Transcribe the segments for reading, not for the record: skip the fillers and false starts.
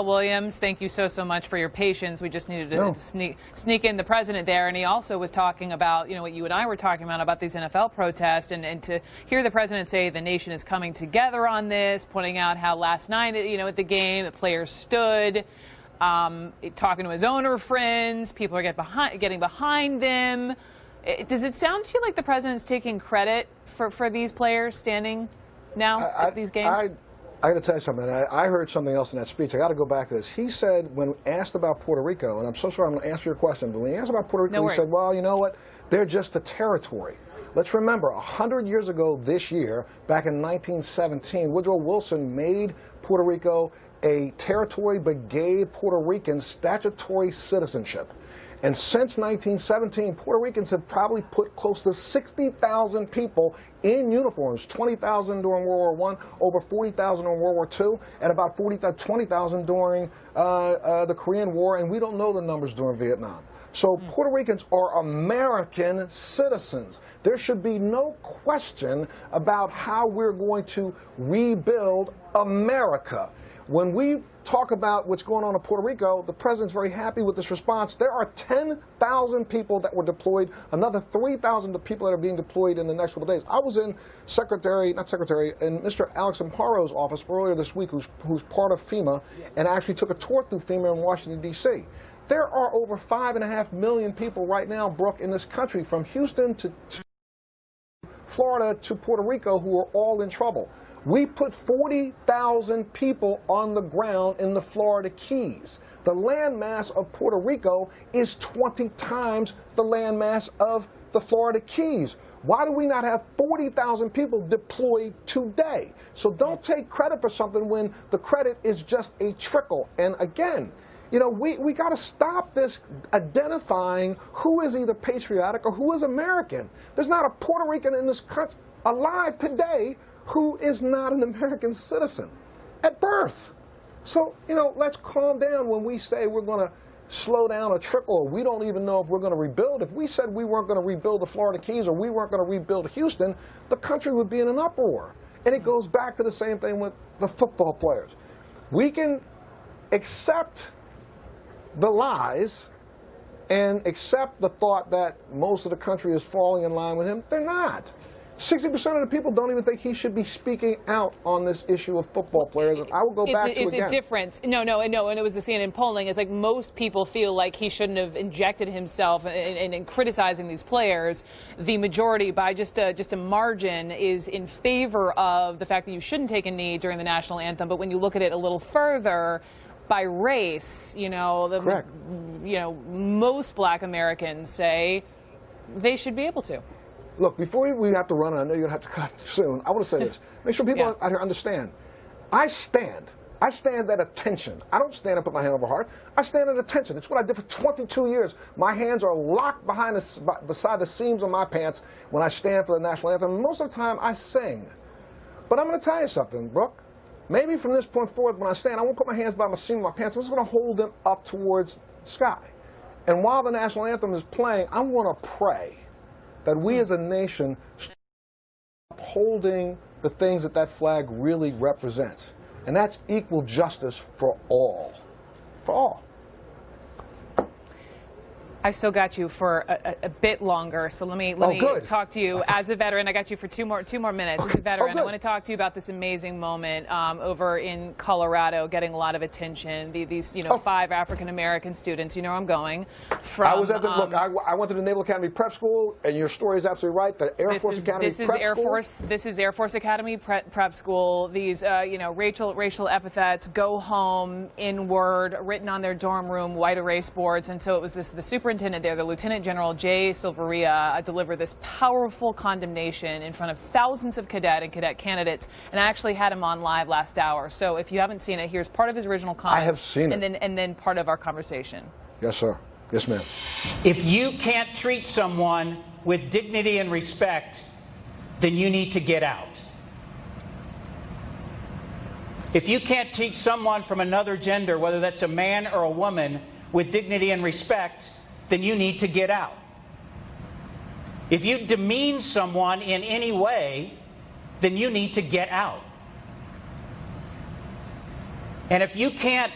Williams, thank you so much for your patience. We just needed to sneak in the president there, and he also was talking about, what you and I were talking about these NFL protests, and to hear the president say the nation is coming together on this, pointing out how last night, at the game, the players stood, talking to his owner friends, people are getting behind them. Does it sound to you like the president's taking credit for these players standing now at these games? I got to tell you something. I heard something else in that speech. I got to go back to this. He said, when asked about Puerto Rico, and I'm so sorry I'm going to answer your question, but when he asked about Puerto Rico, he said, well, you know what? They're just a territory. Let's remember, 100 years ago this year, back in 1917, Woodrow Wilson made Puerto Rico a territory but gave Puerto Ricans statutory citizenship. And since 1917, Puerto Ricans have probably put close to 60,000 people in uniforms, 20,000 during World War I, over 40,000 in World War II, and about 20,000 during the Korean War, and we don't know the numbers during Vietnam. So Puerto Ricans are American citizens. There should be no question about how we're going to rebuild America. When we talk about what's going on in Puerto Rico, the president's very happy with this response. There are 10,000 people that were deployed, another 3,000 people that are being deployed in the next couple of days. I was in in Mr. Alex Amparo's office earlier this week, who's part of FEMA, and actually took a tour through FEMA in Washington, D.C. There are over 5.5 million people right now, Brooke, in this country, from Houston to Florida to Puerto Rico, who are all in trouble. We put 40,000 people on the ground in the Florida Keys. The landmass of Puerto Rico is 20 times the landmass of the Florida Keys. Why do we not have 40,000 people deployed today? So don't take credit for something when the credit is just a trickle. And again, we got to stop this identifying who is either patriotic or who is American. There's not a Puerto Rican in this country alive today who is not an American citizen at birth. So, let's calm down when we say we're going to slow down a trickle, or we don't even know if we're going to rebuild. If we said we weren't going to rebuild the Florida Keys or we weren't going to rebuild Houston, the country would be in an uproar. And it goes back to the same thing with the football players. We can accept the lies and accept the thought that most of the country is falling in line with him. They're not. 60% of the people don't even think he should be speaking out on this issue of football players. And I will go back to again. It's a difference. No, and it was the CNN polling. It's like most people feel like he shouldn't have injected himself in criticizing these players. The majority, by just a margin, is in favor of the fact that you shouldn't take a knee during the national anthem. But when you look at it a little further, by race, Correct. Most Black Americans say they should be able to. Look, before we have to run, and I know you're going to have to cut soon, I want to say this. Make sure people out here understand. I stand at attention. I don't stand and put my hand over heart. I stand at attention. It's what I did for 22 years. My hands are locked beside the seams of my pants when I stand for the national anthem. Most of the time, I sing. But I'm going to tell you something, Brooke. Maybe from this point forward, when I stand, I won't put my hands by the seam of my pants. I'm just going to hold them up towards the sky. And while the national anthem is playing, I'm going to pray that we as a nation start upholding the things that flag really represents. And that's equal justice for all. For all. I still got you for a bit longer, so let me talk to you as a veteran. I got you for two more minutes. As a veteran, I want to talk to you about this amazing moment over in Colorado, getting a lot of attention. These 5 African American students. You know where I'm going. From, I was at the I went to the Naval Academy Prep School, and your story is absolutely right. The Air Force Academy Prep School. This is Air Force Academy Prep School. These racial epithets, go home, N-word, written on their dorm room, white erase boards, and so it was the superintendent there, the Lieutenant General Jay Silveria, delivered this powerful condemnation in front of thousands of cadet and cadet candidates, and I actually had him on live last hour. So if you haven't seen it, here's part of his original comments. I have seen it. And then part of our conversation. Yes, sir. Yes, ma'am. If you can't treat someone with dignity and respect, then you need to get out. If you can't teach someone from another gender, whether that's a man or a woman, with dignity and respect, then you need to get out. If you demean someone in any way, then you need to get out. And if you can't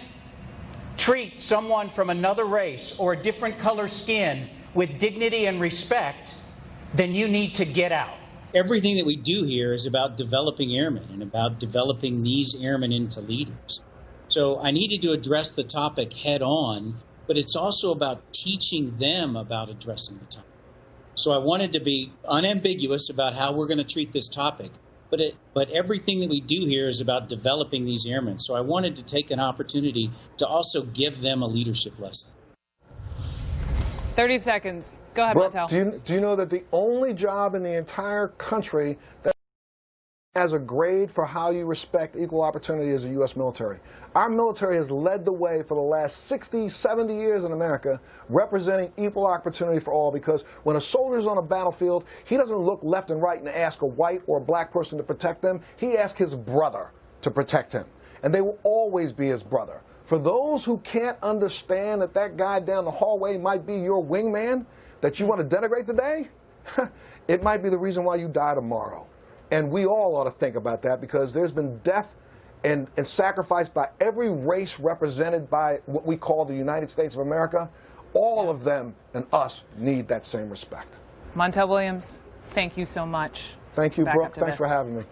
treat someone from another race or a different color skin with dignity and respect, then you need to get out. Everything that we do here is about developing airmen and about developing these airmen into leaders. So I needed to address the topic head on, but it's also about teaching them about addressing the topic. So I wanted to be unambiguous about how we're going to treat this topic, but everything that we do here is about developing these airmen. So I wanted to take an opportunity to also give them a leadership lesson. 30 seconds. Go ahead, Brooke, Montel. do you know that the only job in the entire country that has a grade for how you respect equal opportunity is the U.S. military? Our military has led the way for the last 60, 70 years in America, representing equal opportunity for all, because when a soldier's on a battlefield, he doesn't look left and right and ask a white or a black person to protect them. He asks his brother to protect him, and they will always be his brother. For those who can't understand that that guy down the hallway might be your wingman that you want to denigrate today, it might be the reason why you die tomorrow. And we all ought to think about that, because there's been death and sacrifice by every race represented by what we call the United States of America. All of them and us need that same respect. Montel Williams, thank you so much. Thank you, Back Brooke. up to Thanks this. for having me.